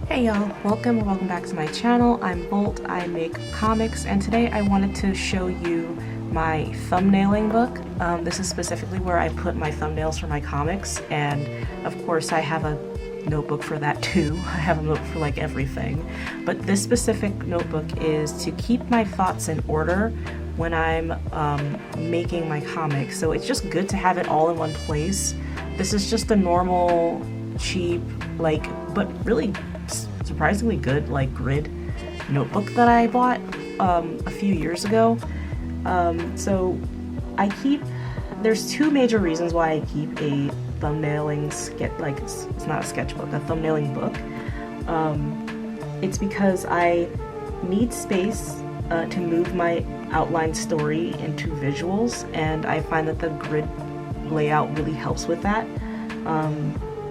Hey y'all, welcome back to my channel. I'm Bolt, I make comics, and today I wanted to show you my thumbnailing book. This is specifically where I put my thumbnails for my comics, and of course I have a notebook for that too. I have a notebook for like everything. But this specific notebook is to keep my thoughts in order when I'm making my comics. So it's just good to have it all in one place. This is just a normal, cheap, but really surprisingly good grid notebook that I bought a few years ago. So there's two major reasons why I keep a thumbnailing it's not a sketchbook, a thumbnailing book. It's because I need space to move my outline story into visuals, and I find that the grid layout really helps with that.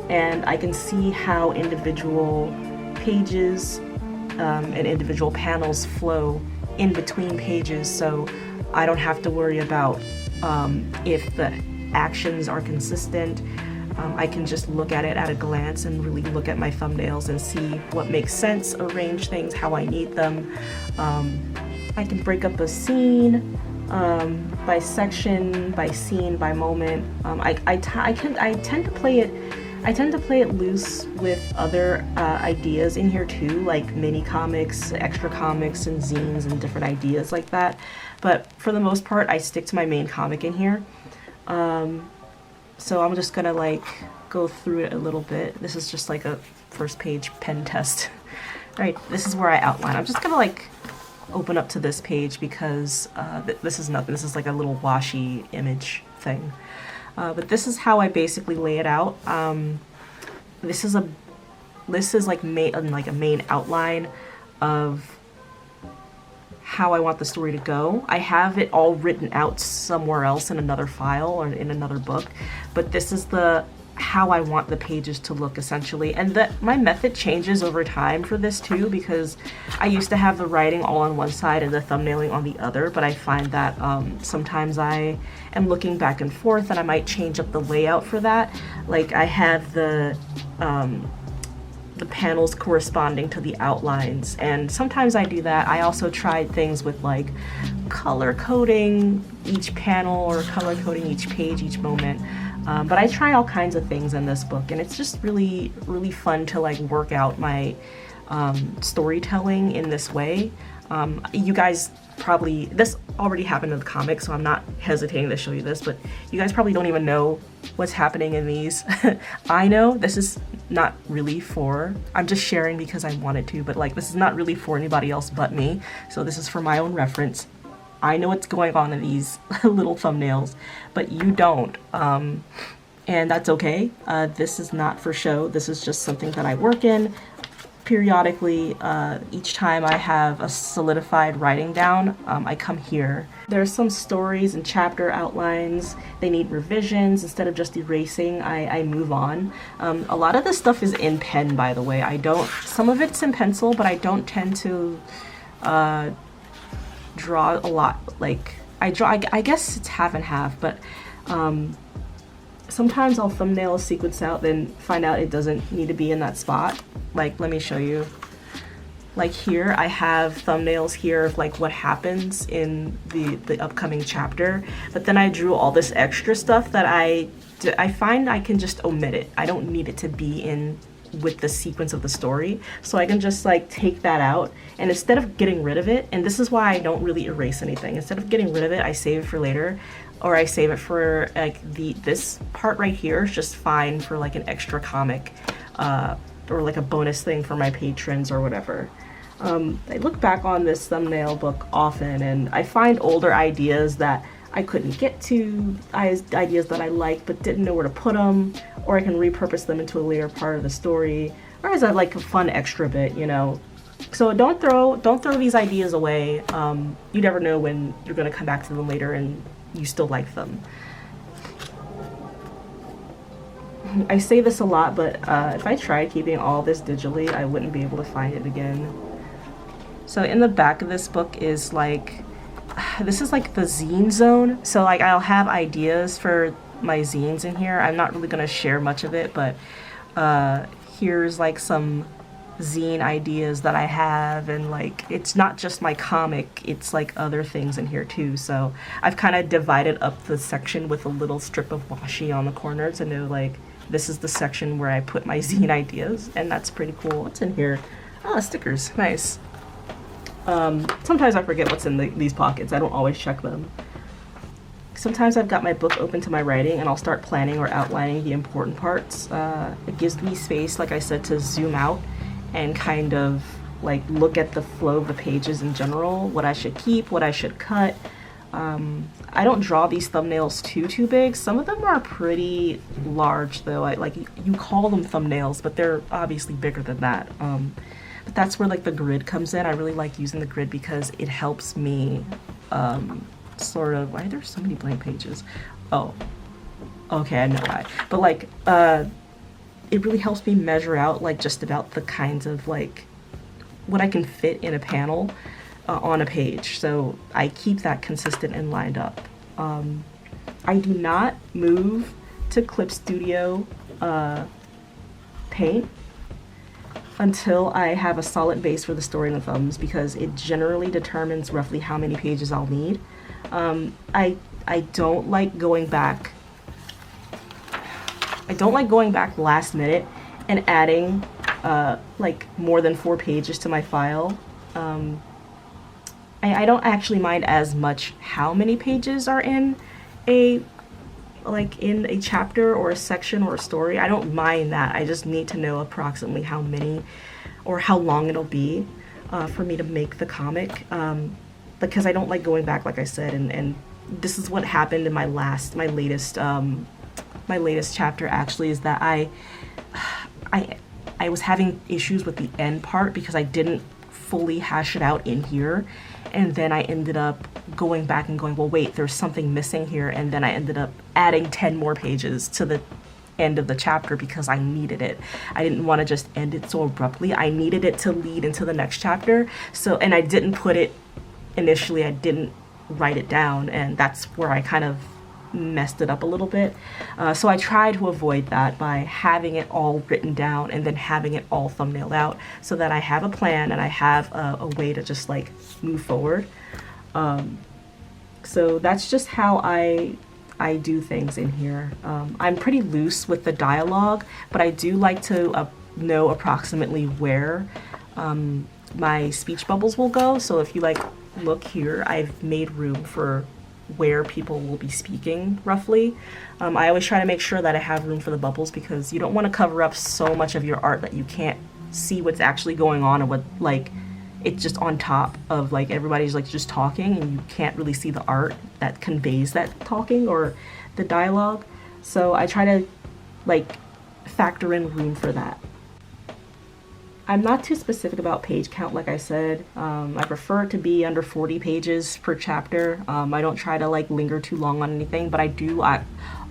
And I can see how individual pages and individual panels flow in between pages, so I don't have to worry about if the actions are consistent. I can just look at it at a glance and really look at my thumbnails and see what makes sense, arrange things how I need them. I can break up a scene by section, by scene, by moment. I tend to play it loose with other ideas in here too, like mini comics, extra comics, and zines and different ideas like that. But for the most part, I stick to my main comic in here. So I'm just gonna go through it a little bit. This is just like a first page pen test. Alright, this is where I outline. I'm just gonna open up to this page because this is nothing. This is like a little washy image thing. But this is how I basically lay it out. This is like a main outline of how I want the story to go. I have it all written out somewhere else in another file or in another book, but this is how I want the pages to look essentially. And my method changes over time for this too, because I used to have the writing all on one side and the thumbnailing on the other, but I find that sometimes I am looking back and forth and I might change up the layout for that. Like I have the panels corresponding to the outlines, and sometimes I do that. I also tried things with color coding each panel or color coding each page, each moment. But I try all kinds of things in this book, and it's just really, really fun to work out my storytelling in this way. You guys probably, this already happened in the comics, so I'm not hesitating to show you this, but you guys probably don't even know what's happening in these. I know this is not really I'm just sharing because I wanted to, but this is not really for anybody else but me, so this is for my own reference. I know what's going on in these little thumbnails, but you don't, and that's okay. This is not for show. This is just something that I work in periodically. Each time I have a solidified writing down, I come here. There's some stories and chapter outlines. They need revisions. Instead of just erasing, I move on. A lot of this stuff is in pen, by the way. Some of it's in pencil, but I don't tend to draw a lot. I guess it's half and half, but sometimes I'll thumbnail a sequence out, then find out it doesn't need to be in that spot. Let me show you. Here, I have thumbnails here of what happens in the upcoming chapter, but then I drew all this extra stuff that I find I can just omit it. I don't need it to be in with the sequence of the story, so I can just take that out, and instead of getting rid of it, and this is why I don't really erase anything, instead of getting rid of it, I save it for later, or I save it for this part right here is just fine for an extra comic, or a bonus thing for my patrons or whatever. I look back on this thumbnail book often, and I find older ideas that I couldn't get to, ideas that I liked but didn't know where to put them, or I can repurpose them into a later part of the story, or as a fun extra bit, you know. So don't throw these ideas away. You never know when you're gonna come back to them later and you still like them. I say this a lot, but if I tried keeping all this digitally, I wouldn't be able to find it again. So in the back of this book is this is the zine zone. So I'll have ideas for my zines in here. I'm not really gonna share much of it, but here's some zine ideas that I have, and like it's not just my comic, it's like other things in here too. So I've kind of divided up the section with a little strip of washi on the corner to know like this is the section where I put my zine ideas, and that's pretty cool. What's in here? Oh, stickers. Nice. Sometimes I forget what's in these pockets. I don't always check them. Sometimes I've got my book open to my writing and I'll start planning or outlining the important parts. It gives me space, like I said, to zoom out and kind of like look at the flow of the pages in general, what I should keep, what I should cut. I don't draw these thumbnails too big. Some of them are pretty large though. Like you call them thumbnails, but they're obviously bigger than that. But that's where like the grid comes in. I really like using the grid because it helps me sort of, why are there so many blank pages? Oh, okay, I know why. But like, it really helps me measure out like just about the kinds of like what I can fit in a panel on a page. So I keep that consistent and lined up. I do not move to Clip Studio Paint until I have a solid base for the story and the thumbs, because it generally determines roughly how many pages I'll need. I don't like going back. I don't like going back last minute and adding like more than 4 pages to my file. I don't actually mind as much how many pages are in a chapter or a section or a story. I don't mind that. I just need to know approximately how many or how long it'll be for me to make the comic, because I don't like going back, like I said, and this is what happened in my latest chapter actually, is that I was having issues with the end part because I didn't fully hash it out in here, and then I ended up going back and going, well wait, there's something missing here, and then I ended up adding 10 more pages to the end of the chapter because I needed it. I didn't want to just end it so abruptly. I needed it to lead into the next chapter. So, and I didn't put it initially, I didn't write it down, and that's where I kind of messed it up a little bit. So I try to avoid that by having it all written down and then having it all thumbnailed out so that I have a plan and I have a way to just like move forward. So that's just how I do things in here. I'm pretty loose with the dialogue, but I do like to know approximately where my speech bubbles will go. So if you like look here, I've made room for where people will be speaking roughly. I always try to make sure that I have room for the bubbles because you don't want to cover up so much of your art that you can't see what's actually going on and what like it's just on top of like everybody's like just talking and you can't really see the art that conveys that talking or the dialogue. So I try to like factor in room for that. I'm not too specific about page count, like I said. I prefer it to be under 40 pages per chapter. I don't try to like linger too long on anything, but I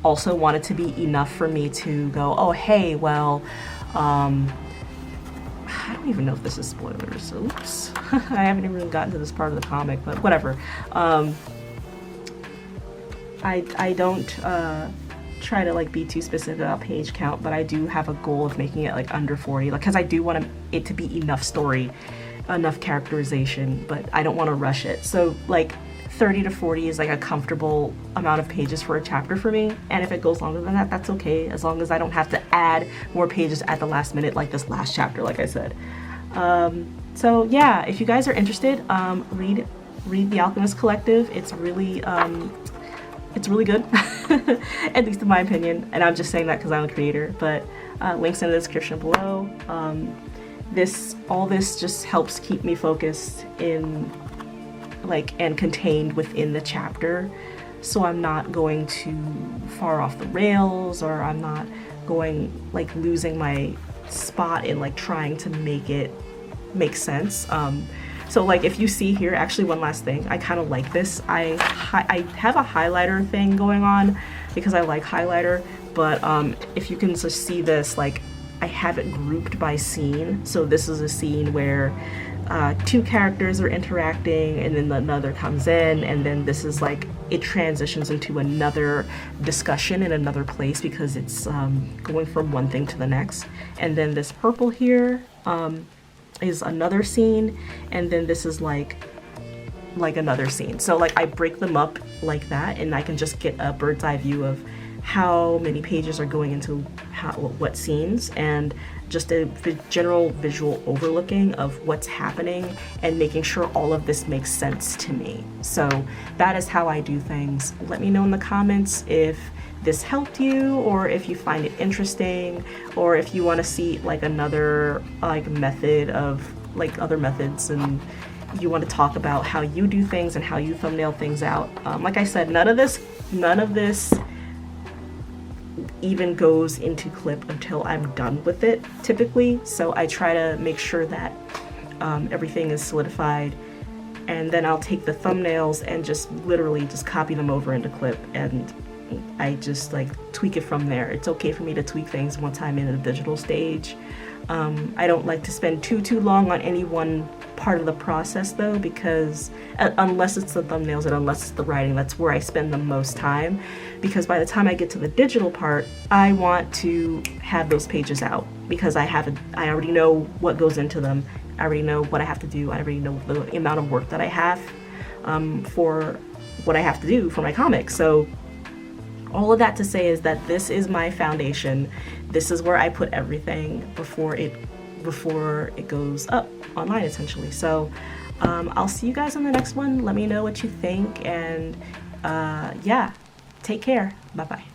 also want it to be enough for me to go, oh hey, well, I don't even know if this is spoilers, so oops. I haven't even gotten to this part of the comic, but whatever. I don't try to like be too specific about page count, but I do have a goal of making it like under 40, like because I do want it to be enough story, enough characterization, but I don't want to rush it. So like 30 to 40 is like a comfortable amount of pages for a chapter for me, and if it goes longer than that, that's okay, as long as I don't have to add more pages at the last minute like this last chapter, like I said. So yeah, if you guys are interested, read The Alchemist Collective. It's really good, at least in my opinion, and I'm just saying that because I'm a creator, but links in the description below. All this just helps keep me focused in like and contained within the chapter, so I'm not going too far off the rails, or I'm not going like losing my spot in like trying to make it make sense. So like if you see here, actually one last thing, I kind of like this. I have a highlighter thing going on because I like highlighter, but if you can just see this, like I have it grouped by scene. So this is a scene where 2 characters are interacting and then another comes in, and then this is like it transitions into another discussion in another place because it's going from one thing to the next. And then this purple here is another scene, and then this is like another scene. So like I break them up like that, and I can just get a bird's eye view of how many pages are going into what scenes, and just a general visual overlooking of what's happening and making sure all of this makes sense to me. So that is how I do things. Let me know in the comments if this helped you, or if you find it interesting, or if you want to see like another like method of like other methods, and you want to talk about how you do things and how you thumbnail things out. Like I said, none of this even goes into clip until I'm done with it typically. So I try to make sure that everything is solidified, and then I'll take the thumbnails and just literally just copy them over into clip, and I just like tweak it from there. It's okay for me to tweak things once I'm in a digital stage. I don't like to spend too long on any one part of the process though, because unless it's the thumbnails and unless it's the writing, that's where I spend the most time, because by the time I get to the digital part, I want to have those pages out, because I already know what goes into them. I already know what I have to do. I already know the amount of work that I have for what I have to do for my comics. So all of that to say is that this is my foundation. This is where I put everything before it goes up online, essentially. So I'll see you guys on the next one. Let me know what you think, and yeah, take care. Bye bye.